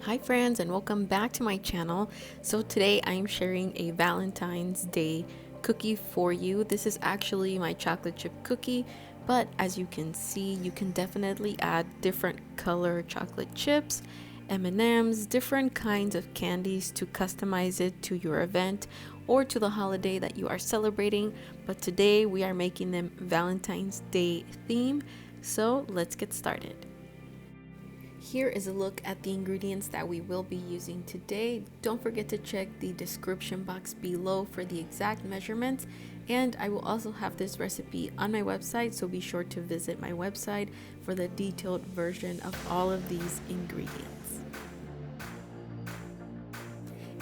Hi friends, and welcome back to my channel. So today I'm sharing a Valentine's Day cookie for you. This is actually my chocolate chip cookie, but as you can see, you can definitely add different color chocolate chips, M&Ms, different kinds of candies to customize it to your event or to the holiday that you are celebrating. But today we are making them Valentine's Day theme. So let's get started. Here is a look at the ingredients that we will be using today. Don't forget to check the description box below for the exact measurements, and I will also have this recipe on my website, so be sure to visit my website for the detailed version of all of these ingredients.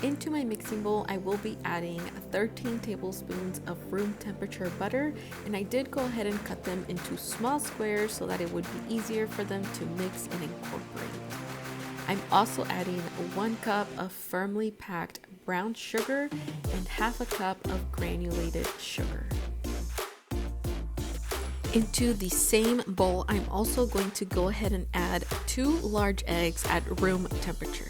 Into my mixing bowl, I will be adding 13 tablespoons of room temperature butter, and I did go ahead and cut them into small squares so that it would be easier for them to mix and incorporate. I'm also adding 1 cup of firmly packed brown sugar and half a cup of granulated sugar. Into the same bowl, I'm also going to go ahead and add 2 large eggs at room temperature.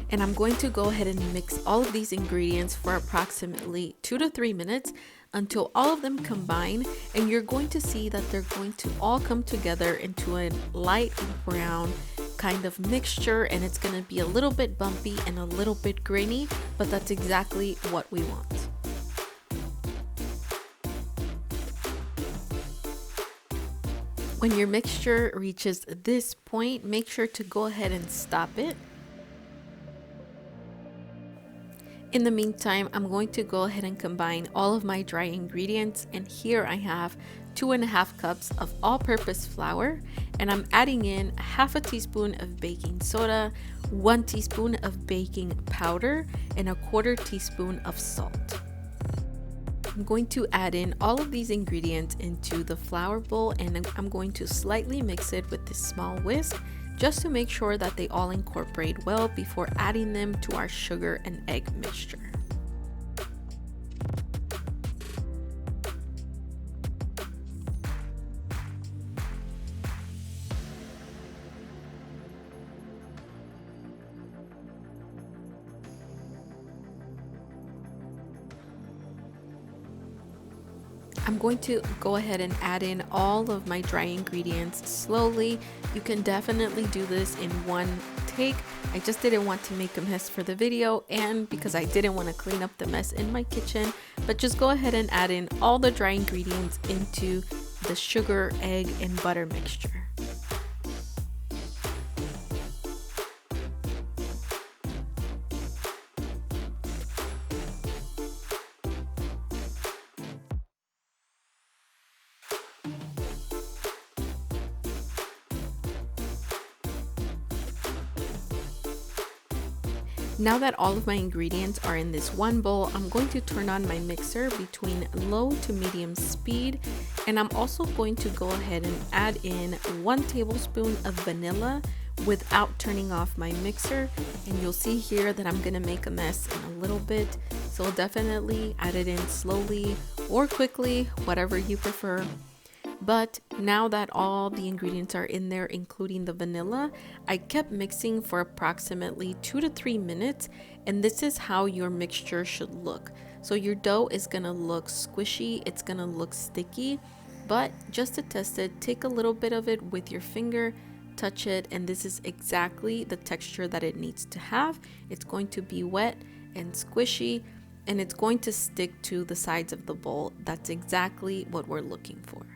And I'm going to go ahead and mix all of these ingredients for approximately 2 to 3 minutes until all of them combine, and you're going to see that they're going to all come together into a light brown kind of mixture, and it's going to be a little bit bumpy and a little bit grainy, but that's exactly what we want. When your mixture reaches this point, make sure to go ahead and stop it. In the meantime, I'm going to go ahead and combine all of my dry ingredients, and here I have 2.5 cups of all-purpose flour, and I'm adding in half a teaspoon of baking soda, 1 teaspoon of baking powder, and 1/4 teaspoon of salt. I'm going to add in all of these ingredients into the flour bowl, and I'm going to slightly mix it with this small whisk just to make sure that they all incorporate well before adding them to our sugar and egg mixture. I'm going to go ahead and add in all of my dry ingredients slowly. You can definitely do this in one take. I just didn't want to make a mess for the video, and because I didn't want to clean up the mess in my kitchen, but just go ahead and add in all the dry ingredients into the sugar, egg, and butter mixture. Now that all of my ingredients are in this one bowl, I'm going to turn on my mixer between low to medium speed, and I'm also going to go ahead and add in 1 tablespoon of vanilla without turning off my mixer. And you'll see here that I'm gonna make a mess in a little bit, so definitely add it in slowly or quickly, whatever you prefer. But now that all the ingredients are in there, including the vanilla, I kept mixing for approximately 2 to 3 minutes, and this is how your mixture should look. So your dough is gonna look squishy, it's gonna look sticky, but just to test it, take a little bit of it with your finger, touch it, and this is exactly the texture that it needs to have. It's going to be wet and squishy, and it's going to stick to the sides of the bowl. That's exactly what we're looking for.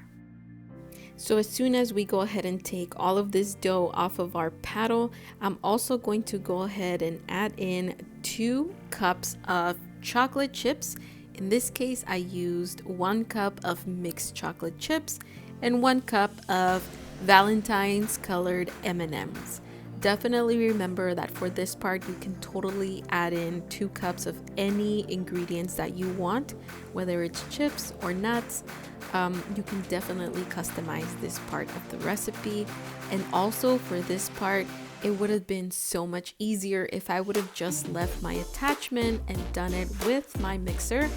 So as soon as we go ahead and take all of this dough off of our paddle, I'm also going to go ahead and add in 2 cups of chocolate chips. In this case, I used 1 cup of mixed chocolate chips and 1 cup of Valentine's colored M&Ms. Definitely remember that for this part, you can totally add in 2 cups of any ingredients that you want, whether it's chips or nuts. You can definitely customize this part of the recipe. And also for this part, it would have been so much easier if I would have just left my attachment and done it with my mixer.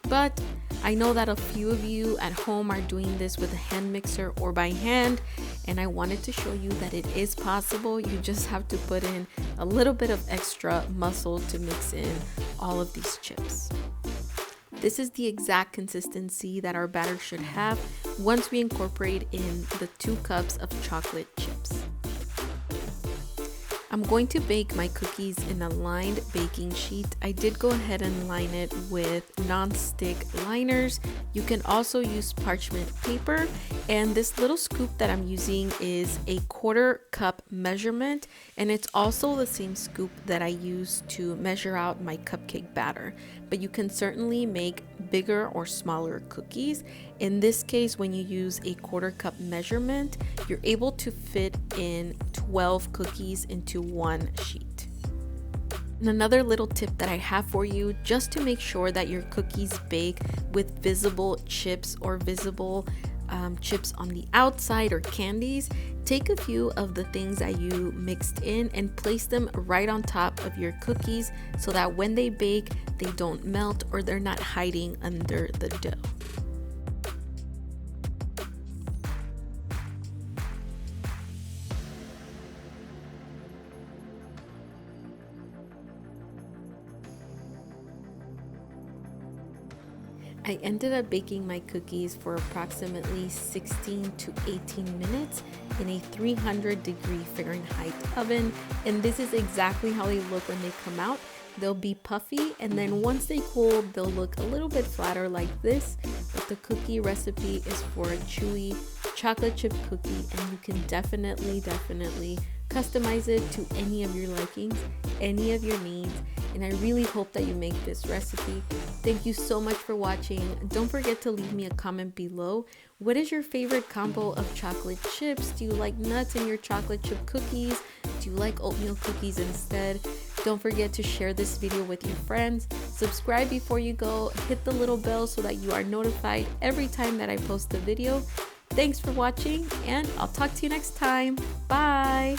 But I know that a few of you at home are doing this with a hand mixer or by hand, and I wanted to show you that it is possible. You just have to put in a little bit of extra muscle to mix in all of these chips. This is the exact consistency that our batter should have once we incorporate in the 2 cups of chocolate chips. I'm going to bake my cookies in a lined baking sheet. I did go ahead and line it with non-stick liners. You can also use parchment paper, and this little scoop that I'm using is a 1/4 cup measurement, and it's also the same scoop that I use to measure out my cupcake batter. But you can certainly make bigger or smaller cookies. In this case, when you use a 1/4 cup measurement, you're able to fit in 12 cookies into one sheet. And another little tip that I have for you, just to make sure that your cookies bake with visible chips or visible chips on the outside or candies, take a few of the things that you mixed in and place them right on top of your cookies so that when they bake, they don't melt or they're not hiding under the dough. I ended up baking my cookies for approximately 16 to 18 minutes in a 300-degree Fahrenheit oven, and this is exactly how they look when they come out. They'll be puffy, and then once they cool, they'll look a little bit flatter like this, but the cookie recipe is for a chewy chocolate chip cookie, and you can definitely customize it to any of your likings, any of your needs, and I really hope that you make this recipe. Thank you so much for watching. Don't forget to leave me a comment below. What is your favorite combo of chocolate chips? Do you like nuts in your chocolate chip cookies? Do you like oatmeal cookies instead? Don't forget to share this video with your friends. Subscribe before you go. Hit the little bell so that you are notified every time that I post a video. Thanks for watching, and I'll talk to you next time. Bye!